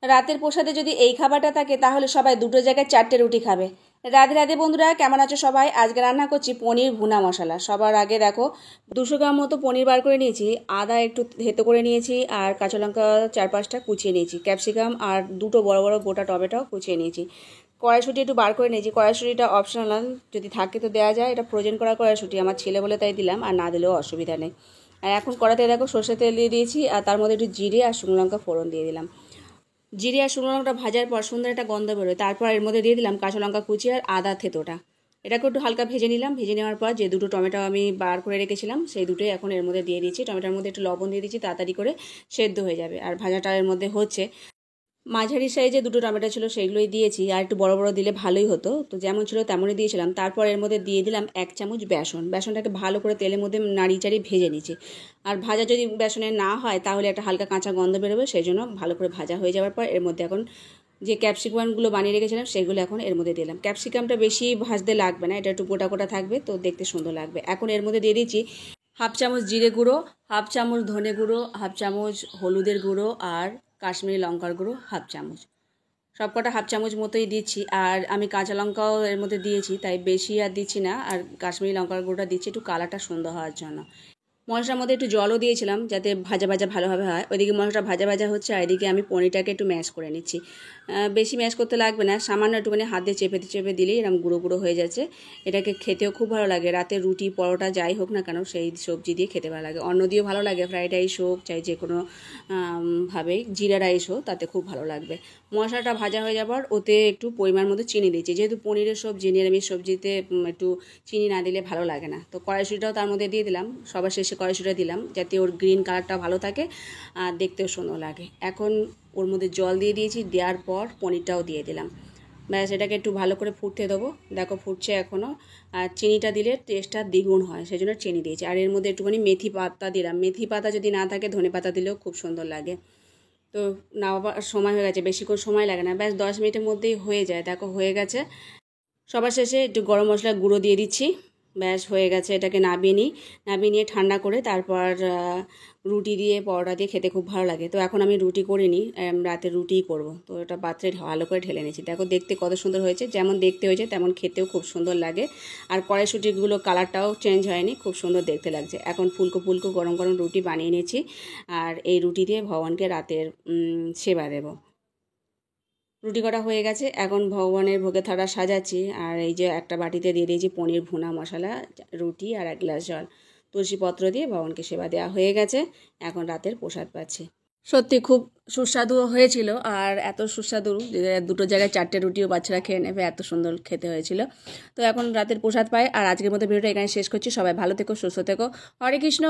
রাতের প্রসাদে যদি এই খাবারটা থাকে তাহলে সবাই দুটো জায়গায় 4টে রুটি খাবে। রাধে রাধে বন্ধুরা, কেমন আছো সবাই? আজকে রান্না করছি পনির ভুনা মশলা। সবার আগে দেখো 200 গ্রাম মতো পনির বার করে নিয়েছি, আদা একটু থেতো করে নিয়েছি, আর কাঁচা লঙ্কা 4-5টা কুচিয়ে নিয়েছি, ক্যাপসিকাম আর দুটো বড় বড় গোটা টমেটো কুচিয়ে নিয়েছি। কড়াইশুঁটি একটু বার করে নিয়েছি। কড়াইশুঁটিটা অপশনাল, যদি থাকে তো দেওয়া যায়। এটা ফ্রোজেন করা কড়াইশুঁটি, আমার ছেলে বলে তাই দিলাম, আর না দিলেও অসুবিধা নেই। আর এখন কড়াতে দেখো সর্ষের তেল দিয়ে দিয়েছি, আর তার মধ্যে একটু জিরে আর শুকনো লঙ্কা ফোড়ন দিয়ে দিলাম। জিরে আর শুকনো লঙ্কাটা ভাজার পর সুন্দর একটা গন্ধ বেরোয়, তারপর এর মধ্যে দিয়ে দিলাম কাঁচা লঙ্কা কুচি আর আদা থেতোটা। এটাকে একটু হালকা ভেজে নিলাম। ভেজে নেওয়ার পর যে দুটো টমেটো আমি বার করে রেখেছিলাম সেই দুটোই এখন এর মধ্যে দিয়ে দিচ্ছি। টমেটোর মধ্যে একটু লবণ দিয়ে দিচ্ছি, তাড়াতাড়ি করে সেদ্ধ হয়ে যাবে। আর ভাজাটা এর মধ্যে হচ্ছে। মাঝারি সাইজে দুটো টমেটো ছিল, সেগুলোই দিয়েছি। আর একটু বড় বড় দিলে ভালোই হতো, তো যেমন ছিল তেমনই দিয়েছিলাম। তারপর এর মধ্যে দিয়ে দিলাম 1 চামচ বেসন। বেসনটাকে ভালো করে তেলের মধ্যে নাড়িয়ে চাড়িয়ে ভেজে নিচ্ছি। আর ভাজা যদি বেসনে না হয় তাহলে একটা হালকা কাঁচা গন্ধ বেরোবে, সেই জন্য ভালো করে ভাজা হয়ে যাওয়ার পর এর মধ্যে এখন যে ক্যাপসিকামগুলো বানিয়ে রেখেছিলাম সেগুলো এখন এর মধ্যে দিলাম। ক্যাপসিকামটা বেশি ভাজতে লাগবে না, এটা একটু গোটা গোটা থাকবে, তো দেখতে সুন্দর লাগবে। এখন এর মধ্যে দিয়ে দিচ্ছি 1/2 চামচ জিরে গুঁড়ো, 1/2 চামচ ধনে গুঁড়ো, 1/2 চামচ হলুদের গুঁড়ো, আর কাশ্মীরি লঙ্কার গুঁড়ো 1/2 চামচ। সবকটা 1/2 চামচ মতোই দিচ্ছি। আর আমি কাঁচা লঙ্কাও এর মধ্যে দিয়েছি, তাই বেশি আর দিচ্ছি না। আর কাশ্মীরি লঙ্কার গুঁড়োটা দিচ্ছি একটু কালারটা সুন্দর হওয়ার জন্য। মশলার মধ্যে একটু জলও দিয়েছিলাম যাতে ভাজা ভাজা ভালোভাবে হয়। ওইদিকে মশলাটা ভাজা ভাজা হচ্ছে, আর এদিকে আমি পনিরটাকে একটু ম্যাশ করে নিচ্ছি। বেশি ম্যাশ করতে লাগবে না, সামান্য একটুখানি হাত দিয়ে চেপে চেপে দিলেই এরকম গুঁড়ো গুঁড়ো হয়ে যাচ্ছে। এটাকে খেতেও খুব ভালো লাগে। রাতে রুটি পরোটা যাই হোক না কেন সেই সবজি দিয়ে খেতে ভালো লাগে, অন্য দিয়েও ভালো লাগে, ফ্রাইড রাইস হোক চাই যে কোনো ভাবেই, জিরা রাইস হোক, তাতে খুব ভালো লাগবে। মশলাটা ভাজা হয়ে যাবার ওতে একটু পরিমাণ মতো চিনি দিচ্ছি, যেহেতু পনিরের সবজি, নিরামিষ সবজিতে একটু চিনি না দিলে ভালো লাগে না। তো কড়াইশুঁটিটাও তার মধ্যে দিয়ে দিলাম, সবার শেষে কড়াইশুঁটিটা দিলাম যাতে ওর গ্রিন কালারটা ভালো থাকে আর দেখতেও সুন্দর লাগে। এখন ওর মধ্যে জল দিয়ে দিয়েছি, দেওয়ার পর পনিরটাও দিয়ে দিলাম। ব্যাস, এটাকে একটু ভালো করে ফুটতে দেবো। দেখো ফুটছে এখনও। আর চিনিটা দিলে টেস্টটা দ্বিগুণ হয়, সেই জন্য চিনি দিয়েছি। আর এর মধ্যে একটুখানি মেথি পাতা দিলাম। মেথি পাতা যদি না থাকে ধনে পাতা দিলেও খুব সুন্দর লাগে। তো নামাবার সময় হয়ে গেছে, বেশিক্ষণ সময় লাগে না, ব্যাস 10 মিনিটের মধ্যেই হয়ে যায়। দেখো হয়ে গেছে। সবার শেষে একটু গরম মশলার গুঁড়ো দিয়ে দিচ্ছি। ব্যাস হয়ে গেছে। এটাকে নামিয়ে নিয়ে ঠান্ডা করে তারপর রুটি দিয়ে পরোটা দিয়ে খেতে খুব ভালো লাগে। তো এখন আমি রুটি করিনি, রাতে রুটিই করব। তো এটা পাত্রে ভালো করে ঢেলে নিয়েছি। দেখো দেখতে কত সুন্দর হয়েছে, যেমন দেখতে হয়েছে তেমন খেতেও খুব সুন্দর লাগে। আর কড়াইশুঁটিগুলো কালারটাও চেঞ্জ হয়নি, খুব সুন্দর দেখতে লাগছে। এখন ফুলকো ফুলকো গরম গরম রুটি বানিয়ে নিয়েছি, আর এই রুটি দিয়ে ভগবানকে রাতের সেবা দেবো। রুটি করা হয়ে গেছে, এখন ভগবানের ভোগে থালা সাজাচ্ছি। আর এই যে একটা বাটিতে দিয়ে দিয়েছি পনির ভুনা মশলা, রুটি আর 1 গ্লাস জল। তুলসী পত্র দিয়ে ভগবানকে সেবা দেওয়া হয়ে গেছে, এখন রাতের প্রসাদ পাচ্ছি। সত্যি খুব সুস্বাদু হয়েছিল, আর এত সুস্বাদু যে দুটো জায়গায় 4টে রুটিও বাচ্চারা খেয়ে নেবে, এত সুন্দর খেতে হয়েছিল। তো এখন রাতের প্রসাদ পাই। আর আজকের মতো ভিডিওটা এখানে শেষ করছি। সবাই ভালো থেকো, সুস্থ থেকো। হরে কৃষ্ণ।